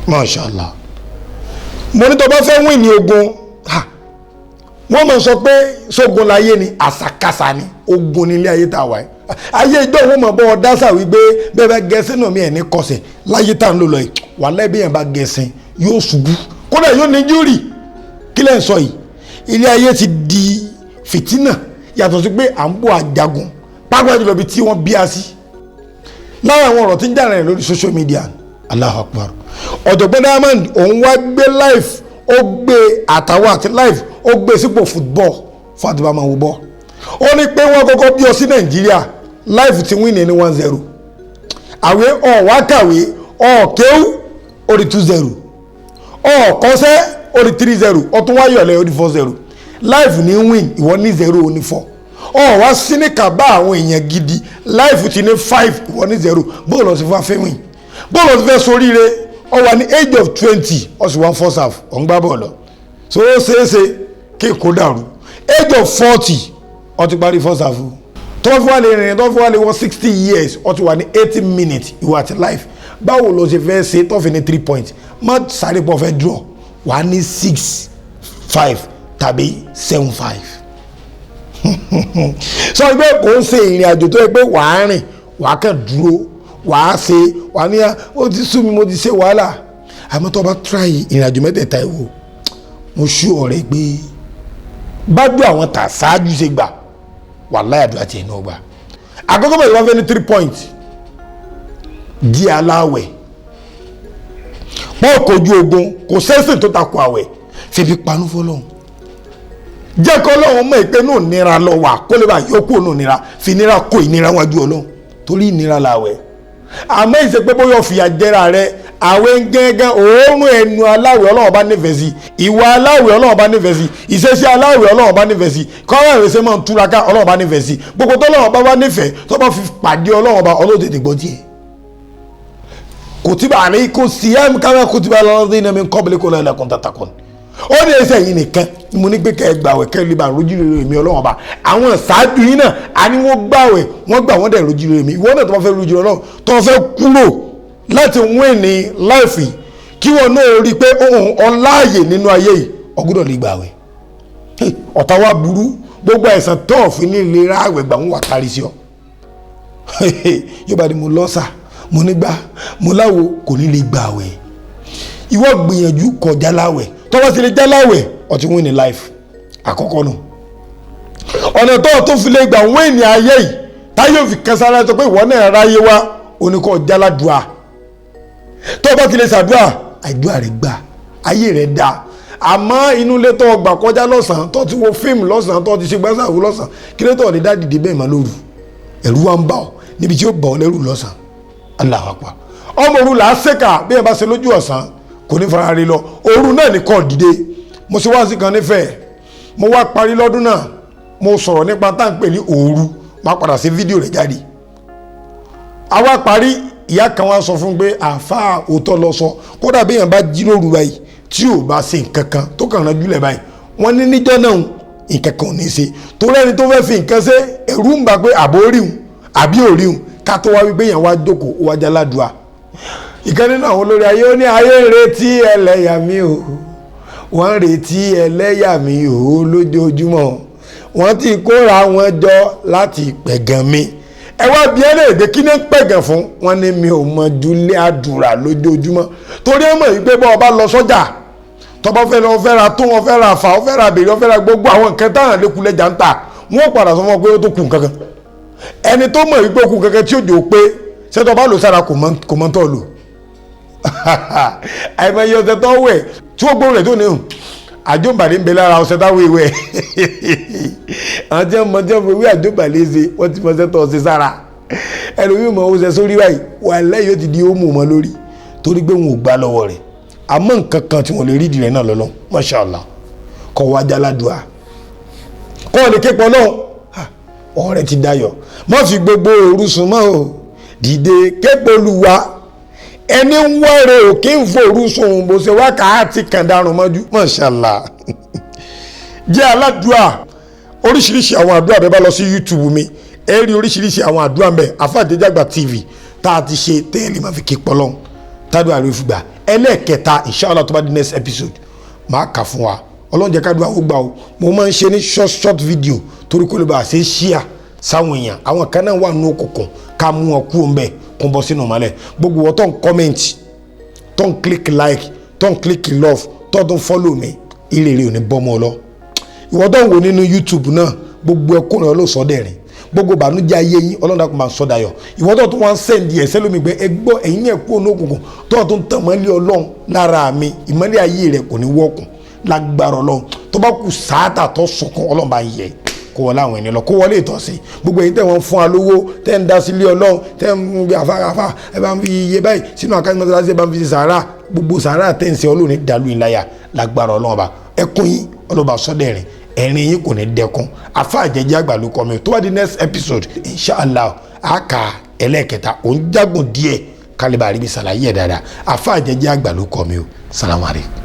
mashallah mo ní tó bá fẹ́ win ní ogun wọ́n mọ̀ sọ pé sógun láyé ni àsàkásà ni ogun nílé ayé tá a wà ayé ìjọ wọn mọ̀ bọ́ dásà wípé bẹ́ẹ̀ bá gẹ̀ẹ́sì náà mi ẹ̀ ní kọsẹ̀ láyé tá à ń lò lọ yìí wà lẹ́bí yẹn bá gẹ̀ẹ́sì yóò ṣubú kódà yóò ní júrì kí lẹ́ ń sọ yìí ilé ayé ti di fìtínà yàtọ̀ sí pé à ń bọ̀ àjagun pápá jùlọ bí tí wọ́n bí a sí láwọn àwọn ọ̀rọ̀ tí ń jà rẹ̀ lórí social media Allahu Akbar ọ̀jọ̀gbọ́n Diamond òun wá gbé live ó gbé àtàwọn àti live ó gbé sípò football fún àdúrà máa wò bọ́ ó ní pé wọ́n kọ́kọ́ bí ọ sí Nàìjíríà live ti win ní 1-0 àwé ọ̀wákàwé ọ̀kéwú orí 2-0 ọ̀kọ́sẹ́ orí 3-0 ọtún wáyọ̀lẹ̀ orí 4-0 live ní win ìwọ ní 0 ó ní 4 wá sí ní kàbá àwọn èèyàn gidi live ti ní 5 ìwọ ní 0 bóòlù ọ̀sìn fún afẹ́ win bóòlù ọ̀sìn fẹ́ soríire ọ wà ní age of 20 ọ̀sìn wọn first half ọ̀n gbá bọ́ọ̀lù so ó ṣeéṣe kí kó dàrú age of 40 ó ti parí first half tó fi wá lè rìnrìn tó fi wá lè wọ́n 60 years ó ti wà ní 80 minutes ìwọ àti life báwo ló ṣe fẹ́ ṣe tó fi ní 3 points má sáré pọ̀ fẹ́ draw wà ní 6-5 tàbí 7-5 sọ pé kò ń ṣe ìrìn àjò tó yẹ pé wàá rìn wàá kàn dúró wàá ṣe wàá ní ó ti sú mi mo ti ṣe wàhálà àmọ́ tó bá try ìrìn àjò mẹ́tẹ̀ẹ̀ta ẹ̀ wò mo ṣú ọ̀rẹ́ pé bá dùn àwọn tà ṣáájú ṣe gbà wàláhì àdúrà tiẹ̀ náà gbà àkọ́kọ́ bẹ̀rẹ̀ wọ́n fẹ́ ní 3 points di aláwẹ̀ pọ̀ kojú ogun kò sẹ́sìn tó takò àwẹ̀ fìbí panú fọlọ́hún jẹ́ kọ́ lọ́wọ́ mọ̀ pé náà nira lọ wà kó lè bá yọkú náà nira fi nira kó ìnira wájú ọlọ́run torí ìnira làwẹ̀ àmọ́ ìṣe pé bóyá ọ̀fìyà jẹ́ra rẹ àwẹ̀ gẹ́gẹ́ òórùn ẹnu aláwẹ̀ ọlọ́run bá nífẹ̀ẹ́ sí ìwà aláwẹ̀ ọlọ́run bá nífẹ̀ẹ́ sí ìṣesí aláwẹ̀ ọlọ́run bá nífẹ̀ẹ́ sí kọ́ra ìrẹsẹ̀ máa ń túraká ọlọ́run bá nífẹ̀ẹ́ sí gbogbo tó ọlọ́run bá nífẹ̀ẹ́ tó bá fi pàdé ọlọ́run bá ọlọ́run tètè gbọ́ díẹ̀ kutiba alaykum siyam kama kutiba alal ladhina min qablikum la'allakum tattaqun ó ní ẹsẹ̀ yìí nìkan mo ní pé kẹ́ gbàwẹ̀ kẹ́ lè bá rojú rere mi ọlọ́run ọba àwọn ṣáájú yìí náà a ní wọ́n gbàwẹ̀ wọ́n gbà wọ́n dẹ̀ rojú rere mi ìwọ náà tó bá fẹ́ rojú ọlọ́run tó fẹ́ kúrò láti wín ní láìfì kí wọ́n náà rí i pé ohun ọláàyè nínú ayé yìí ọgbọ́dọ̀ lè gbàwẹ̀ ọ̀tá wa burú gbogbo àìsàn tó ọ̀fin ní ìlera àwẹ̀ gbà wọ́n wà kárí sí ọ yóò bá di mo lọ́sà mo nígbà mo láwo kò ní lè gbàwẹ̀ ìwọ gbìyànjú kọjá láwẹ̀ tọ́wọ́ sí lè jáláwẹ̀ ọtí wọ́n ní life àkọ́kọ́ nù ọ̀nà tó fi lè gbà wọ́n ní ayé yìí táyé òfin kẹsàrà tó pé ìwọ náà ráyé wá oníkọ́ jáládùá tó bá ti lè ṣàdúà àìdúà rẹ̀ gbà ayé rẹ̀ dá àmọ́ inú ilé tó gbà kọjá lọ́sàn-án tó ti wo fíìmù lọ́sàn-án tó ti ṣe gbàsàwò lọ́sàn-án kí ló tó ní dá dìde bẹ́ẹ̀ mọ́ lóru ẹ̀rù wa ń bà ọ́ níbi tí ó bà ọ́ lẹ́rù lọ́sàn-án Allahu Akbar ọmọ òru là á ṣèkà bí ẹ bá ṣe lójú ọ̀sán kò ní fara rí lọ òru náà ní kọ́ dìde mo ṣe wá sí kan nífẹ̀ẹ́ mo wá parí lọ́dún náà mo sọ̀rọ̀ nípa tá à ń pè ní òru máa padà sí fídíò rẹ̀ jáde àwa parí ìyá kan wá sọ fún pé àáfàá òótọ́ lọ sọ kódà bí èèyàn bá jí lóru báyìí tí ò bá ṣe nǹkan kan tó kàn rán jùlẹ̀ báyìí wọ́n ní níjọ́ náà nǹkan kan ò ní ṣe torí ẹni tó fẹ́ fi nǹkan ṣe ẹ̀rù ń bà pé àbó ríhun àbí ò ríhun ká tó wá wípé èèyàn wá jókòó ó wá jáládùá ìkan nínú àwọn olórí ayé ó ní ayé ń retí ẹlẹ́yà mi o wọ́n ń retí ẹlẹ́yà mi o lójoojúmọ́ wọ́n ti kóra wọn jọ láti pẹ̀gàn mi ẹ wá bí ẹlẹ́ èdè kí ní pẹ̀gàn fún wọn ní mi ò mọ júlé àdúrà lójoojúmọ́ torí ẹ mọ̀ wípé bọ́ ọba lọ sọ́jà tọ́ba fẹ́ lọ fẹ́ ra tó wọn fẹ́ ra fà wọn fẹ́ ra bèrè wọn fẹ́ ra gbogbo àwọn nǹkan táwọn lẹ́kulẹ̀jà ń tà wọ́n padà sọ fún wọn pé ó tó kù kankan ẹni tó mọ̀ wípé ó kù kankan tí ó jò pé ṣẹ́tọ́ bá lò sára kò mọ́ tọ́ lò àìmọye ọ̀sẹ̀ tó wẹ̀ tí ó gbóhùn rẹ̀ tó ní àjọmbàlẹ̀ ń bẹ lára ọ̀sẹ̀ táwọn ìwẹ̀ àwọn tí wọ́n tí wọ́n fi wí àjọmbàlẹ̀ ṣe wọ́n ti mọ̀ ṣẹ́tọ̀ ọ̀sẹ̀ sára ẹlòmíì mọ̀ ọ̀sẹ̀ sórí báyìí wà lẹ́yìn ó ti di ó mú wọn lórí torí pé wọn ò gbà lọ́wọ́ rẹ̀ àmọ́ nǹkan kan tí wọ́n lè rí ìdí rẹ̀ náà lọ́lọ́ mashallah kọ́ wá jáládùá kọ́ lè képọ̀ náà ọ̀rẹ́ ti dayọ̀ má fi gbogbo òru sùn mọ́ o dìde képọ̀ Olúwa ẹni ń wọ́rẹ̀ ò kí ń forú sùn bó ṣe wákàtí kan dárùn mọ́jú mashallah jẹ́ aládùá oríṣiríṣi àwọn àdúrà bẹ́ẹ̀ bá lọ sí YouTube mi ẹ rí oríṣiríṣi àwọn àdúrà ń bẹ Alfa Jeje Agba TV tá a ti ṣe tẹ́lẹ̀ máa fi kí pọ́lọ́n tádùn àrẹ fìgbà ẹlẹ́ẹ̀kẹta inshallah tó bá di next episode máa kà fún wa ọlọ́run jẹ́ kádùn àwọn gbà o mo máa ń ṣe ní short video torí kó lè bá a ṣe ṣíà sáwọn èèyàn àwọn kan náà wà nínú òkùnkùn ká mú wọn kú ọ̀nbẹ kó bọ́ sínú mọ́lẹ̀ gbogbo wọn tó ń comment tó ń click like tó ń click love tó ń follow mi ìrèrè ò ní bọ́ mọ́ ọ lọ ìwọ tó ń wò nínú YouTube náà gbogbo ẹkùnrin ọlọ́sọdẹ̀rin gbogbo bànújẹ́ ayé yín ọlọ́run dákun máa ń sọ dayọ̀ ìwọ tó wá ń sẹ́ndì ẹ̀sẹ́ lómi gbẹ ẹgbọ́ ẹ̀yìn ẹ̀ kú ònúkùnkùn tó ń tàn mọ́lẹ̀ ọlọ́run lára mi ìmọ́lẹ̀ ayé rẹ̀ kò ní wọ́kùn lágbára ọlọ́run tó bá kù sáátà tó sunkún ọlọ́run bá yẹ kó wọlé àwọn ènìyàn lọ kó wọlé ìtọ́sí gbogbo èyí tẹ̀ wọ́n fún wa lówó tẹ́ ń dá sílé ọlọ́run tẹ́ ń gbé afárafá ẹ bá ń fi iye báyìí sínú àkáǹtì mọ́sálásí ẹ bá ń fi sàárà gbogbo sàárà tẹ́ ń ṣe ọlọ́run dàlú ìláyà lágbára ọlọ́run bá ẹkún yín ọlọ́ba sọ́dẹ̀rìn ẹ̀rín yín kò ní dẹ́kun Alfa Jeje Agba ló kọ́ mi tó wá di next episode inshallah àkà ẹlẹ́ẹ̀kẹta òun jágùn díẹ̀ kálíbà àríbi sàlàyé ẹ̀ dáadáa Alfa Jeje Agba ló kọ́ mi o salamu alaykum.